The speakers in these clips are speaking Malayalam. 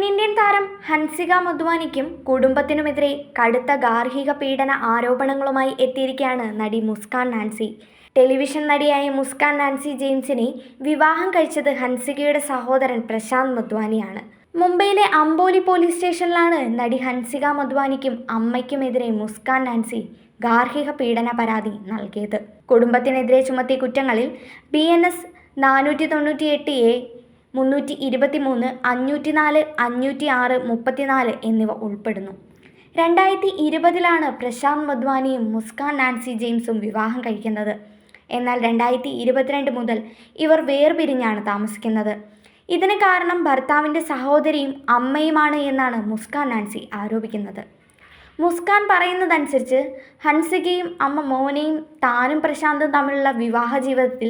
ഉത്തരേന്ത്യൻ താരം ഹൻസിക മൊദ്വാനിക്കും കുടുംബത്തിനുമെതിരെ കടുത്ത ഗാർഹിക പീഡന ആരോപണങ്ങളുമായി എത്തിയിരിക്കുകയാണ് നടി മുസ്കാൻ നാൻസി. ടെലിവിഷൻ നടിയായ മുസ്കാൻ നാൻസി ജെയിംസിനെ വിവാഹം കഴിച്ചത് ഹൻസികയുടെ സഹോദരൻ പ്രശാന്ത് മൊദ്വാനിയാണ്. മുംബൈയിലെ അംബോലി പോലീസ് സ്റ്റേഷനിലാണ് നടി ഹൻസിക മൊദ്വാനിക്കും അമ്മയ്ക്കുമെതിരെ മുസ്കാൻ നാൻസി ഗാർഹിക പീഡന പരാതി നൽകിയത്. കുടുംബത്തിനെതിരെ ചുമത്തിയ കുറ്റങ്ങളിൽ BNS 498A 323, 504, 506, 34 എന്നിവ ഉൾപ്പെടുന്നു. 2020 പ്രശാന്ത് മൊദ്വാനിയും മുസ്കാൻ നാൻസി ജെയിംസും വിവാഹം കഴിക്കുന്നത്. എന്നാൽ 2022 മുതൽ ഇവർ വേർപിരിഞ്ഞാണ് താമസിക്കുന്നത്. ഇതിന് കാരണം ഭർത്താവിൻ്റെ സഹോദരിയും അമ്മയുമാണ് എന്നാണ് മുസ്കാൻ നാൻസി ആരോപിക്കുന്നത്. മുസ്കാൻ പറയുന്നതനുസരിച്ച് ഹൻസികയും അമ്മ മോനെയും താനും പ്രശാന്തും തമ്മിലുള്ള വിവാഹ ജീവിതത്തിൽ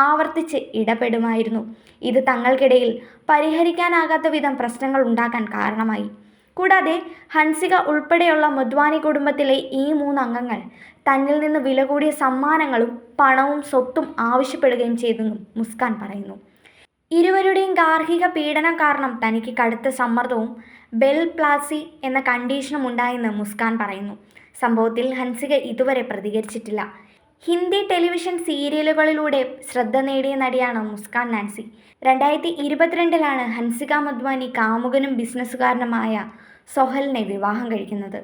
ആവർത്തിച്ച് ഇടപെടുമായിരുന്നു. ഇത് തങ്ങൾക്കിടയിൽ പരിഹരിക്കാനാകാത്ത വിധം പ്രശ്നങ്ങൾ ഉണ്ടാക്കാൻ കാരണമായി. കൂടാതെ ഹൻസിക ഉൾപ്പെടെയുള്ള മൊദ്വാനി കുടുംബത്തിലെ ഈ 3 അംഗങ്ങൾ തന്നിൽ നിന്ന് വില കൂടിയ സമ്മാനങ്ങളും പണവും സ്വത്തും ആവശ്യപ്പെടുകയും ചെയ്തെന്നും മുസ്കാൻ പറയുന്നു. ഇരുവരുടെയും ഗാർഹിക പീഡനം കാരണം തനിക്ക് കടുത്ത സമ്മർദ്ദവും ബെൽ പ്ലാസി എന്ന കണ്ടീഷനും ഉണ്ടായെന്ന് മുസ്കാൻ പറയുന്നു. സംഭവത്തിൽ ഹൻസിക ഇതുവരെ പ്രതികരിച്ചിട്ടില്ല. ഹിന്ദി ടെലിവിഷൻ സീരിയലുകളിലൂടെ ശ്രദ്ധ നേടിയ നടിയാണ് മുസ്കാൻ നാൻസി. 2022 ഹൻസിക മൊദ്വാനി കാമുകനും ബിസിനസ്സുകാരനുമായ സൊഹലിനെ വിവാഹം കഴിക്കുന്നത്.